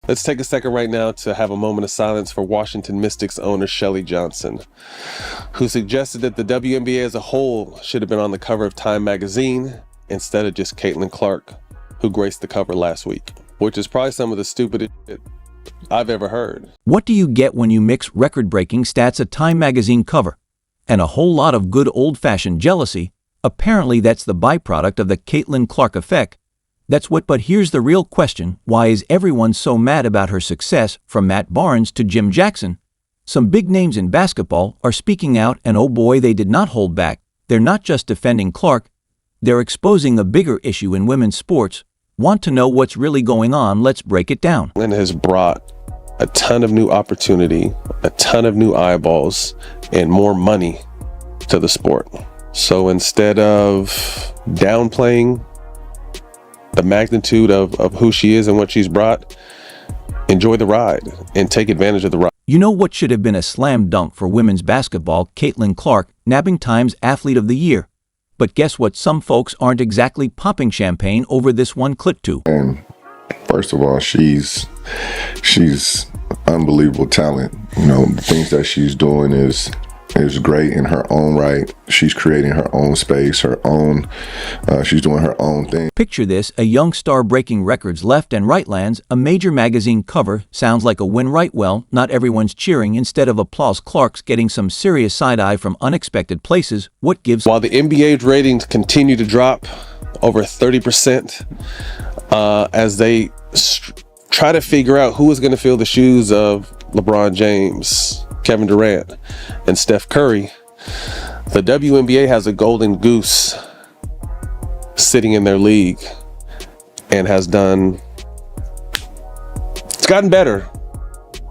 Let's take a second right now to have a moment of silence for Washington Mystics owner Shelly Johnson, who suggested that the WNBA as a whole should have been on the cover of Time magazine instead of just Caitlin Clark, who graced the cover last week, which is probably some of the stupidest shit I've ever heard. What do you get when you mix record-breaking stats, a Time magazine cover, and a whole lot of good old-fashioned jealousy? Apparently that's the byproduct of the Caitlin Clark effect. But here's the real question. Why is everyone so mad about her success, from Matt Barnes to Jim Jackson? Some big names in basketball are speaking out, and oh boy, they did not hold back. They're not just defending Clark, they're exposing a bigger issue in women's sports. Want to know what's really going on? Let's break it down. And has brought a ton of new opportunity, a ton of new eyeballs, and more money to the sport. So instead of downplaying the magnitude of who she is and what she's brought, enjoy the ride and take advantage of the ride. You know what should have been a slam dunk for women's basketball? Caitlin Clark nabbing Time's Athlete of the Year. But guess what? Some folks aren't exactly popping champagne over this one clip too. And first of all, she's unbelievable talent. You know, the things that she's doing is great in her own right. She's creating her own space, she's doing her own thing. Picture this, a young star breaking records left and right, lands a major magazine cover. Sounds like a win, right? Well, not everyone's cheering. Instead of applause, Clark's getting some serious side-eye from unexpected places. What gives? While the NBA's ratings continue to drop over 30% as they try to figure out who is going to fill the shoes of LeBron James, Kevin Durant, and Steph Curry, the WNBA has a golden goose sitting in their league and it's gotten better,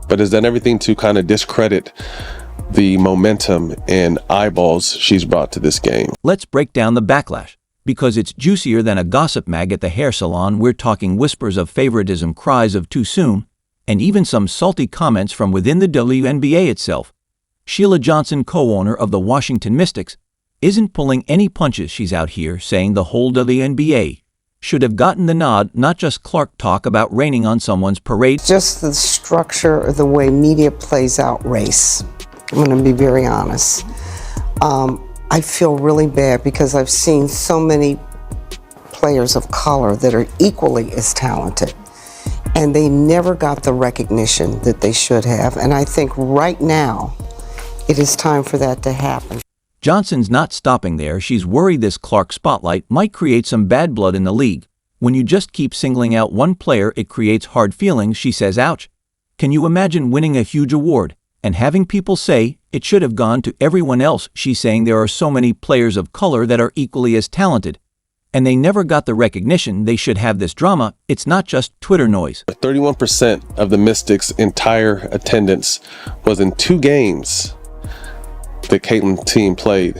but has done everything to kind of discredit the momentum and eyeballs she's brought to this game. Let's break down the backlash, because it's juicier than a gossip mag at the hair salon. We're talking whispers of favoritism, cries of too soon, and even some salty comments from within the WNBA itself. Sheila Johnson, co-owner of the Washington Mystics, isn't pulling any punches. She's out here saying the whole WNBA should have gotten the nod, not just Clark talk about raining on someone's parade. Just the structure of the way media plays out race. I'm going to be very honest. I feel really bad because I've seen so many players of color that are equally as talented, and they never got the recognition that they should have. And I think right now, it is time for that to happen. Johnson's not stopping there. She's worried this Clark spotlight might create some bad blood in the league. When you just keep singling out one player, it creates hard feelings. She says, ouch. Can you imagine winning a huge award and having people say it should have gone to everyone else? She's saying there are so many players of color that are equally as talented, and they never got the recognition they should have. This drama, it's not just Twitter noise. 31% of the Mystics' entire attendance was in 2 games the Caitlin team played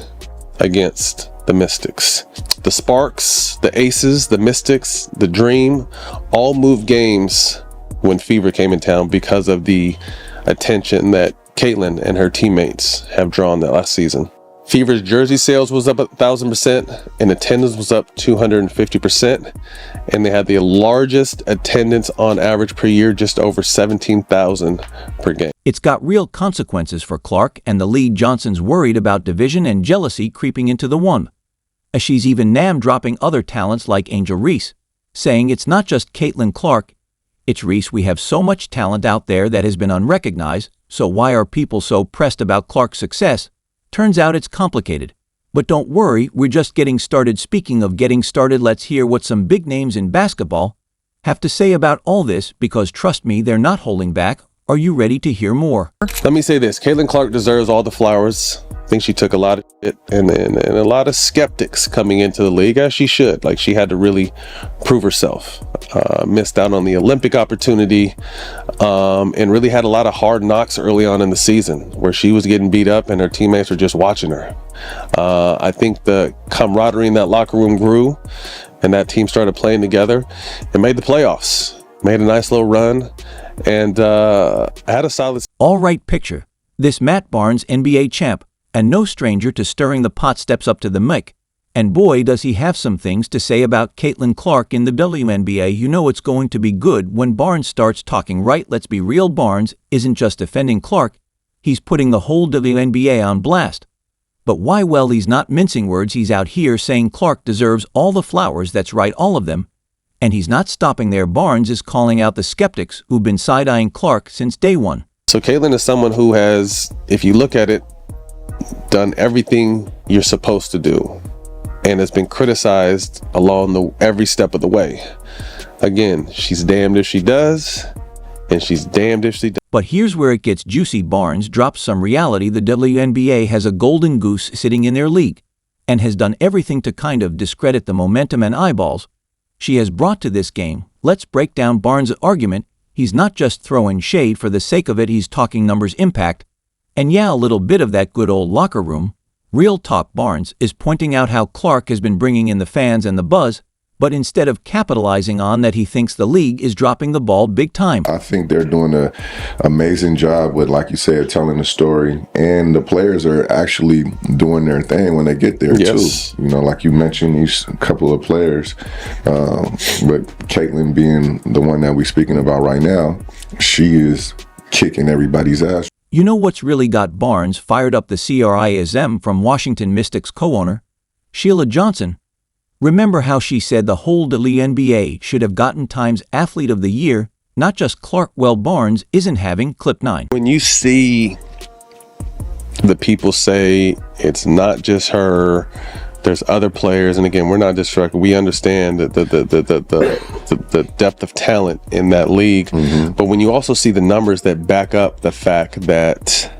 against the Mystics. The Sparks, the Aces, the Mystics, the Dream, all moved games when Fever came in town because of the attention that Caitlin and her teammates have drawn that last season. Fever's jersey sales was up 1,000% and attendance was up 250%. And they had the largest attendance on average per year, just over 17,000 per game. It's got real consequences for Clark and the league. Johnson's worried about division and jealousy creeping into the one. As she's even dropping other talents like Angel Reese, saying it's not just Caitlin Clark, it's Reese. We have so much talent out there that has been unrecognized, so why are people so pressed about Clark's success? Turns out it's complicated. But don't worry, we're just getting started. Speaking of getting started, let's hear what some big names in basketball have to say about all this, because trust me, they're not holding back. Are you ready to hear more? Let me say this, Caitlin Clark deserves all the flowers. I think she took a lot of shit and a lot of skeptics coming into the league, as she should. Like, she had to really prove herself. Missed out on the Olympic opportunity, and really had a lot of hard knocks early on in the season where she was getting beat up and her teammates were just watching her. I think the camaraderie in that locker room grew and that team started playing together and made the playoffs, made a nice little run, and had a solid. All right, picture this Matt Barnes, NBA champ, and no stranger to stirring the pot, steps up to the mic And boy, does he have some things to say about Caitlin Clark in the WNBA. You know it's going to be good when Barnes starts talking, right? Let's be real, Barnes isn't just defending Clark, he's putting the whole WNBA on blast. But why? Well, he's not mincing words. He's out here saying Clark deserves all the flowers, that's right, all of them. And he's not stopping there. Barnes is calling out the skeptics who've been side-eyeing Clark since day one. So Caitlin is someone who has, if you look at it, done everything you're supposed to do, and has been criticized along every step of the way. Again, she's damned if she does, and she's damned if she doesn't. But here's where it gets juicy. Barnes drops some reality. The WNBA has a golden goose sitting in their league and has done everything to kind of discredit the momentum and eyeballs she has brought to this game. Let's break down Barnes' argument. He's not just throwing shade for the sake of it. He's talking numbers, impact, and yeah, a little bit of that good old locker room. Real talk. Barnes is pointing out how Clark has been bringing in the fans and the buzz, but instead of capitalizing on that, he thinks the league is dropping the ball big time. I think they're doing an amazing job with, like you said, telling the story, and the players are actually doing their thing when they get there too. You know, like you mentioned, these couple of players, but Caitlin being the one that we're speaking about right now, she is kicking everybody's ass. You know what's really got Barnes fired up? The CRISM from Washington Mystics co-owner, Sheila Johnson. Remember how she said the whole WNBA should have gotten Times Athlete of the Year, not just Clark? Well, Barnes isn't having clip 9. When you see the people say it's not just her, there's other players, and again, we're not distracted. We understand the depth of talent in that league, but when you also see the numbers that back up the fact that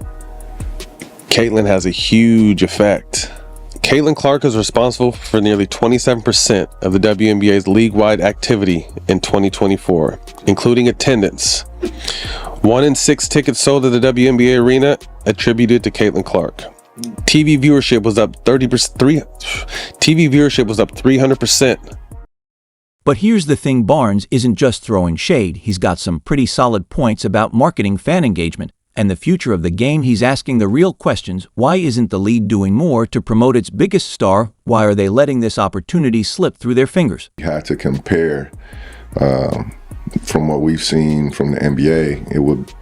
Caitlin has a huge effect. Caitlin Clark is responsible for nearly 27% of the WNBA's league-wide activity in 2024, including attendance. 1 in 6 tickets sold at the WNBA arena attributed to Caitlin Clark. TV viewership was up 300%. But here's the thing, Barnes isn't just throwing shade. He's got some pretty solid points about marketing, fan engagement, and the future of the game. He's asking the real questions. Why isn't the league doing more to promote its biggest star? Why are they letting this opportunity slip through their fingers? You had to compare from what we've seen from the NBA, it would,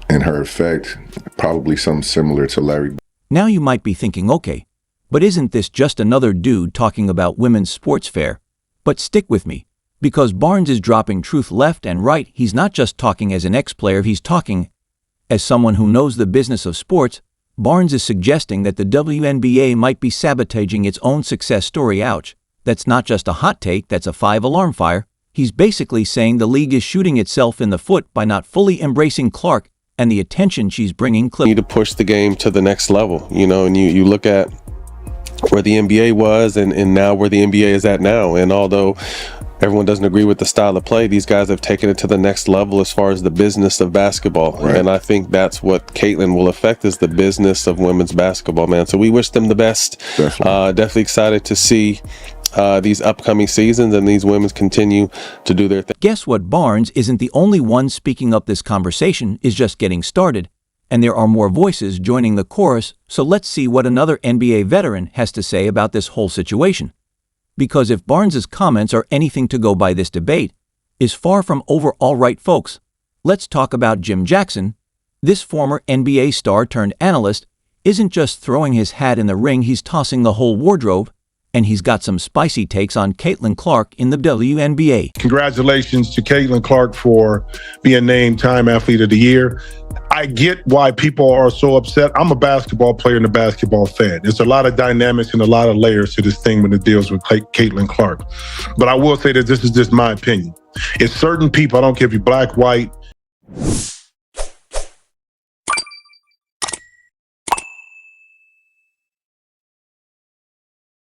in her effect, probably something similar to Larry. Now you might be thinking, okay, but isn't this just another dude talking about women's sports fair? But stick with me, because Barnes is dropping truth left and right. He's not just talking as an ex-player, he's talking as someone who knows the business of sports. Barnes is suggesting that the WNBA might be sabotaging its own success story. Ouch. That's not just a hot take, that's a 5-alarm fire. He's basically saying the league is shooting itself in the foot by not fully embracing Clark and the attention she's bringing. You need to push the game to the next level, you know, and you look at where the NBA was and now where the NBA is at now. And although everyone doesn't agree with the style of play, these guys have taken it to the next level as far as the business of basketball. Right. And I think that's what Caitlin will affect, is the business of women's basketball, man. So we wish them the best. Definitely excited to see these upcoming seasons and these women continue to do their thing. Guess what? Barnes isn't the only one speaking up. This conversation is just getting started, and there are more voices joining the chorus. So let's see what another NBA veteran has to say about this whole situation. Because if Barnes's comments are anything to go by, this debate is far from over. All right, folks, let's talk about Jim Jackson. This former NBA star turned analyst isn't just throwing his hat in the ring, he's tossing the whole wardrobe. And he's got some spicy takes on Caitlin Clark in the WNBA. Congratulations to Caitlin Clark for being named Time Athlete of the Year. I get why people are so upset. I'm a basketball player and a basketball fan. There's a lot of dynamics and a lot of layers to this thing when it deals with Caitlin Clark. But I will say that this is just my opinion. It's certain people, I don't care if you're black, white,